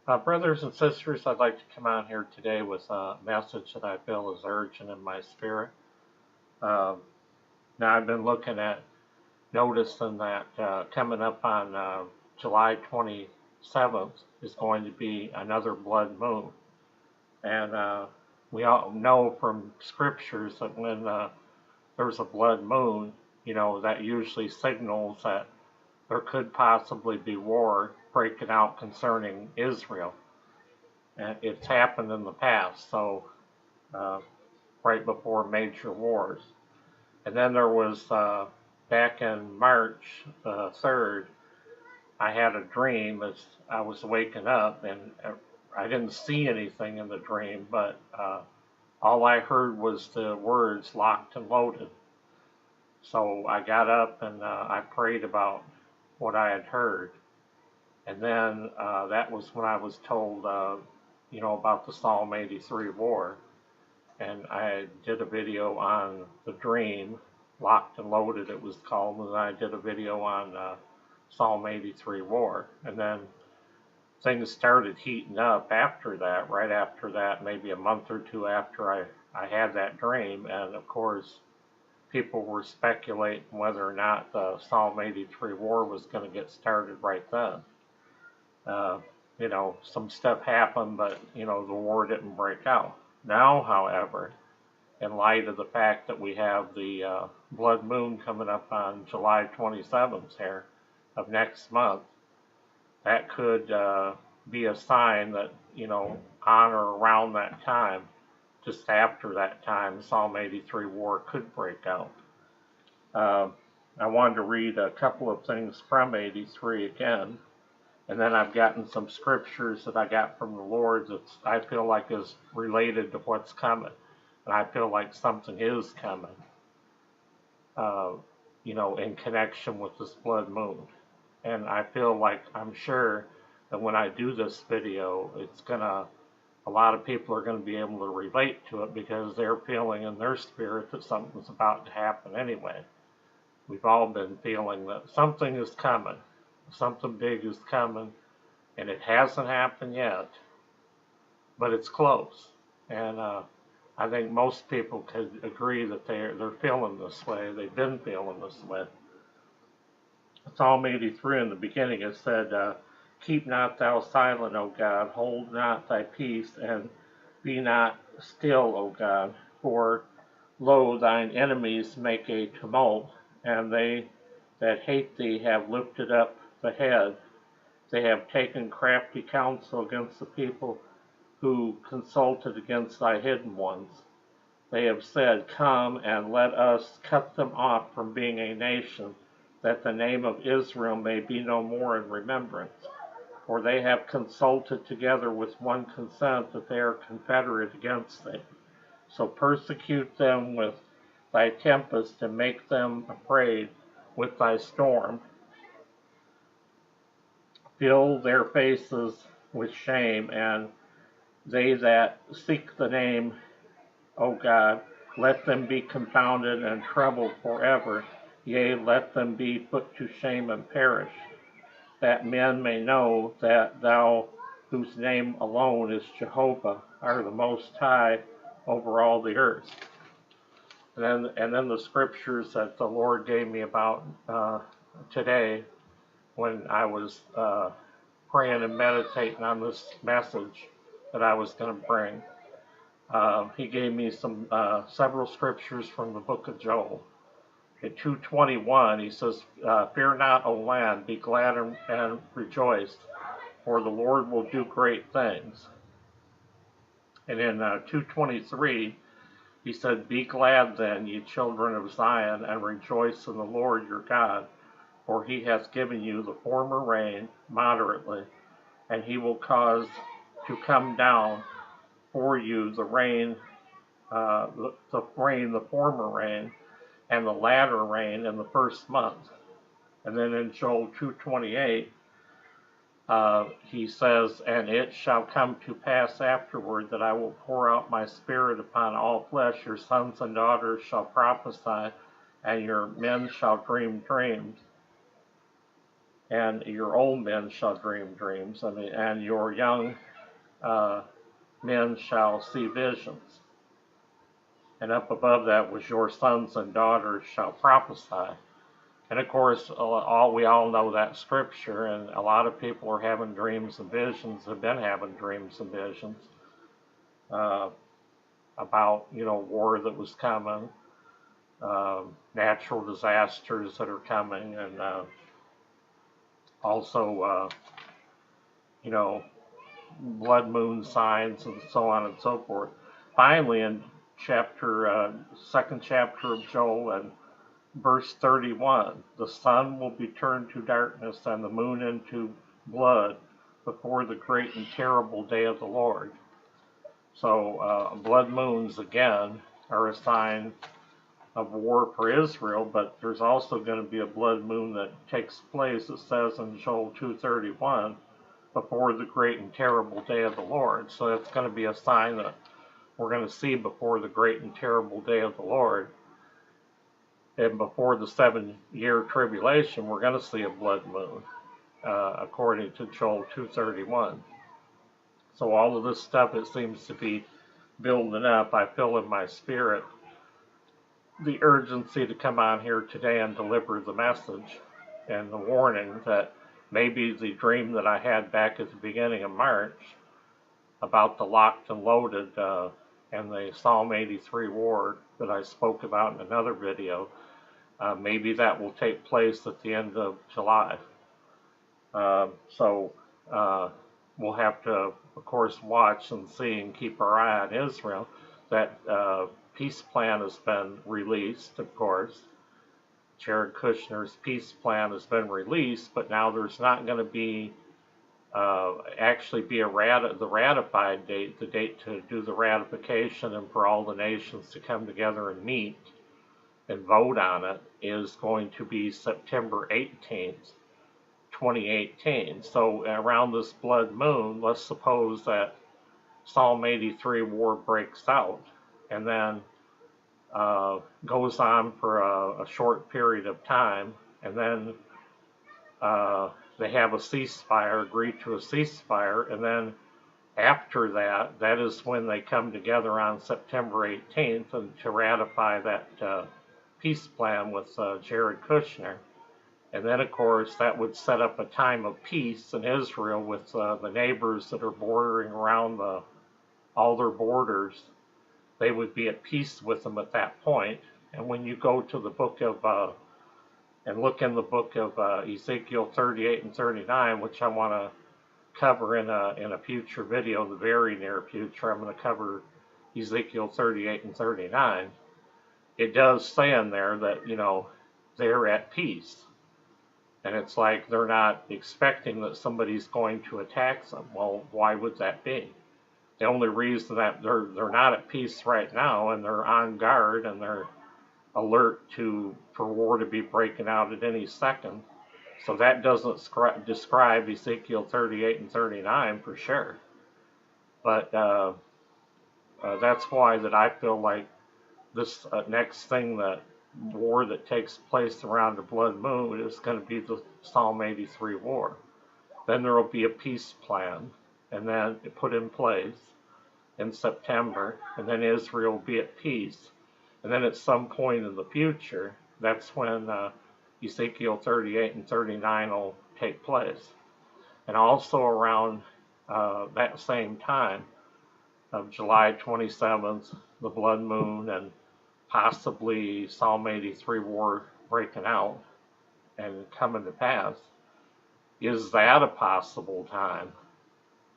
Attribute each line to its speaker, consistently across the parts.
Speaker 1: Brothers and sisters, I'd like to come on here today with a message that I feel is urgent in my spirit. Um, Now, I've been noticing that coming up on July 27th is going to be another blood moon. And we all know from scriptures that when there's a blood moon, that usually signals that there could possibly be war breaking out concerning Israel. And it's happened in the past, so uh, right before major wars. And then there was back in March 3rd, I had a dream as I was waking up, and I didn't see anything in the dream, but all I heard was the words locked and loaded. So I got up and I prayed about what I had heard. And then that was when I was told, about the Psalm 83 war. And I did a video on the dream, Locked and Loaded it was called, and I did a video on Psalm 83 war. And then things started heating up after that, right after that, maybe a month or two after I had that dream. And of course, people were speculating whether or not the Psalm 83 war was going to get started right then. Uh, some stuff happened, but, the war didn't break out. Now, however, in light of the fact that we have the blood moon coming up on July 27th here of next month, that could be a sign that, on or around that time, just after that time, Psalm 83 war could break out. I wanted to read a couple of things from 83 again, and then I've gotten some scriptures that I got from the Lord that I feel like is related to what's coming. And I feel like something is coming, in connection with this blood moon. And I feel like I'm sure that when I do this video, a lot of people are going to be able to relate to it because they're feeling in their spirit that something's about to happen anyway. We've all been feeling that something is coming, something big is coming, and it hasn't happened yet, but it's close. And I think most people could agree that they're feeling this way. They've been feeling this way. Psalm 83 in the beginning it said, "Keep not thou silent, O God, hold not thy peace, and be not still, O God. For lo, thine enemies make a tumult, and they that hate thee have lifted up the head. They have taken crafty counsel against the people who consulted against thy hidden ones. They have said, Come, and let us cut them off from being a nation, that the name of Israel may be no more in remembrance. For they have consulted together with one consent that they are confederate against thee. So persecute them with thy tempest, and make them afraid with thy storm. Fill their faces with shame, and they that seek the name, O God, let them be confounded and troubled forever. Yea, let them be put to shame and perish, that men may know that thou, whose name alone is Jehovah, are the Most High over all the earth." And then the scriptures that the Lord gave me about today when I was praying and meditating on this message that I was going to bring. He gave me several scriptures from the book of Joel. At 2:21, he says, "Fear not, O land, be glad and rejoice, for the Lord will do great things." And in 2:23, he said, "Be glad then, ye children of Zion, and rejoice in the Lord your God, for he has given you the former rain moderately, and he will cause to come down for you the rain, the former rain, and the latter rain in the first month." And then in Joel 2:28, he says, "And it shall come to pass afterward that I will pour out my spirit upon all flesh. Your sons and daughters shall prophesy, and your men shall dream dreams." and your old men shall dream dreams. I mean, and your young uh, men shall see visions. And up above that was your sons and daughters shall prophesy. And of course, we all know that scripture, and a lot of people are having dreams and visions, have been having dreams and visions uh, about, war that was coming, natural disasters that are coming, and also, you know, blood moon signs and so on and so forth. Finally, in second chapter of Joel and verse 31, the sun will be turned to darkness and the moon into blood before the great and terrible day of the Lord. So blood moons again are a sign of war for Israel, but there's also going to be a blood moon that takes place, it says in Joel 2:31, before the great and terrible day of the Lord. So it's going to be a sign that we're going to see before the great and terrible day of the Lord. And before the 7-year tribulation, we're going to see a blood moon, according to Joel 2:31. So all of this stuff, it seems to be building up. I feel in my spirit the urgency to come on here today and deliver the message and the warning that maybe the dream that I had back at the beginning of March about the locked and loaded and the Psalm 83 war that I spoke about in another video, maybe that will take place at the end of July. So we'll have to, of course, watch and see and keep our eye on Israel. That peace plan has been released, of course. Jared Kushner's peace plan has been released, but now there's not going to be actually be the ratified date, the date to do the ratification and for all the nations to come together and meet and vote on it is going to be September 18th, 2018. So around this blood moon, let's suppose that Psalm 83 war breaks out and then goes on for a short period of time, and then they have a ceasefire, agree to a ceasefire, and then after that, that is when they come together on September 18th and to ratify that peace plan with Jared Kushner. And then, of course, that would set up a time of peace in Israel with the neighbors that are bordering around all their borders. They would be at peace with them at that point. And when you go to the book of, and look in the book of Ezekiel 38 and 39, which I want to cover in a future video, in the very near future, I'm going to cover Ezekiel 38 and 39. It does say in there that, they're at peace. And it's like they're not expecting that somebody's going to attack them. Well, why would that be? The only reason that they're not at peace right now and they're on guard and they're alert for war to be breaking out at any second. So that doesn't describe Ezekiel 38 and 39 for sure. But that's why that I feel like this next thing, that war that takes place around the blood moon, is going to be the Psalm 83 war. Then there will be a peace plan, and then it put in place in September, and then Israel will be at peace. And then at some point in the future, that's when Ezekiel 38 and 39 will take place. And also around that same time of July 27th, the blood moon, and possibly Psalm 83 war breaking out and coming to pass. Is that a possible time?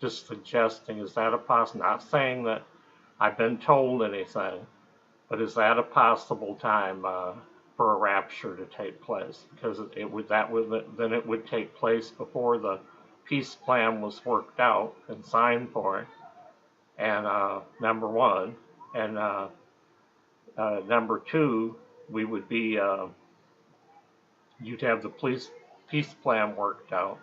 Speaker 1: Just suggesting, is that a possible, not saying that I've been told anything, but is that a possible time for a rapture to take place? Because then it would take place before the peace plan was worked out and signed for, and number one, and number two, we would be, you'd have the peace plan worked out,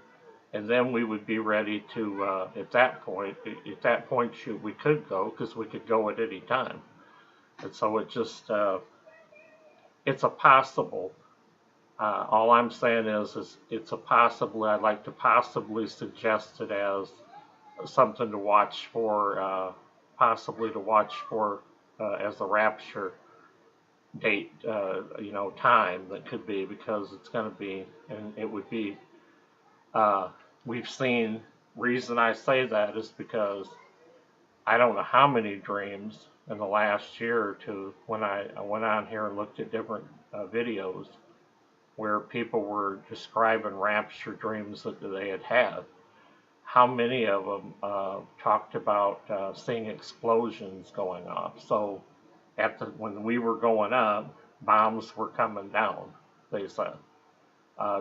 Speaker 1: and then we would be ready to, at that point, we could go, because we could go at any time. And so it just, it's a possible All I'm saying is it's a possibly. I'd like to possibly suggest it as something to watch for, possibly to watch for as the rapture date, time that could be, because it's going to be, and it would be. Uh, we've seen. Reason I say that is because I don't know how many dreams in the last year or two when I went on here and looked at different videos where people were describing rapture dreams that they had had. How many of them talked about seeing explosions going off? So when we were going up, bombs were coming down, they said.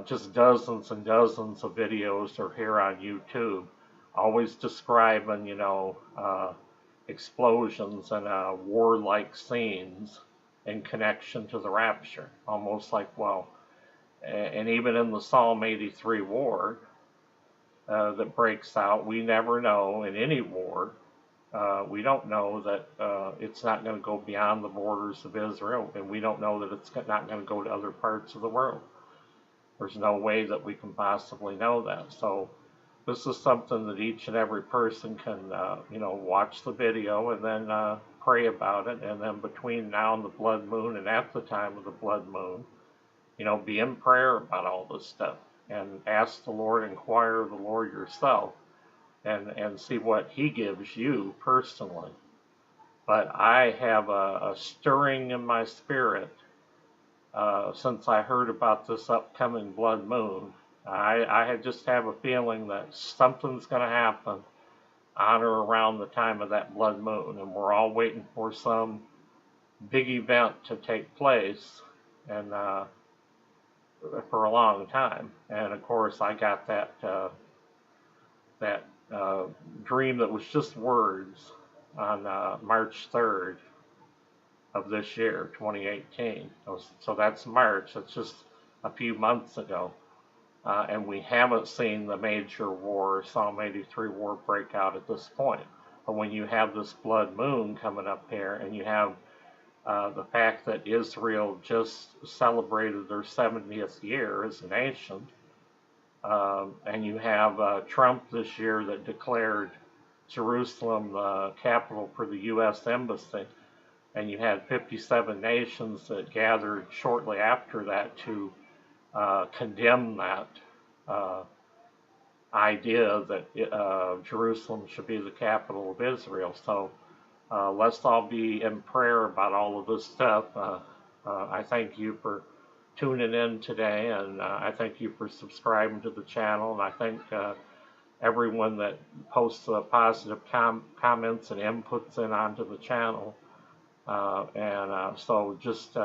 Speaker 1: Just dozens and dozens of videos are here on YouTube, always describing, explosions and warlike scenes in connection to the rapture. Almost like, well, and even in the Psalm 83 war that breaks out, we never know in any war. We don't know that it's not going to go beyond the borders of Israel, and we don't know that it's not going to go to other parts of the world. There's no way that we can possibly know that. So this is something that each and every person can, watch the video and then pray about it. And then between now and the blood moon and at the time of the blood moon, be in prayer about all this stuff and ask the Lord, inquire of the Lord yourself, and see what He gives you personally. But I have a stirring in my spirit since I heard about this upcoming blood moon. I just have a feeling that something's going to happen on or around the time of that blood moon, and we're all waiting for some big event to take place, and for a long time. And of course, I got that dream that was just words on March 3rd of this year, 2018. So that's March. That's just a few months ago. And we haven't seen the major war, Psalm 83 war, break out at this point. But when you have this blood moon coming up here, and you have the fact that Israel just celebrated their 70th year as a nation, and you have Trump this year that declared Jerusalem the capital for the U.S. Embassy, and you had 57 nations that gathered shortly after that to condemn that idea that Jerusalem should be the capital of Israel. So let's all be in prayer about all of this stuff. I thank you for tuning in today, and I thank you for subscribing to the channel, and I thank everyone that posts positive comments and inputs onto the channel. So just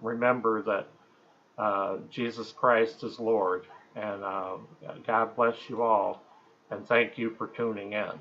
Speaker 1: remember that Jesus Christ is Lord, and God bless you all, and thank you for tuning in.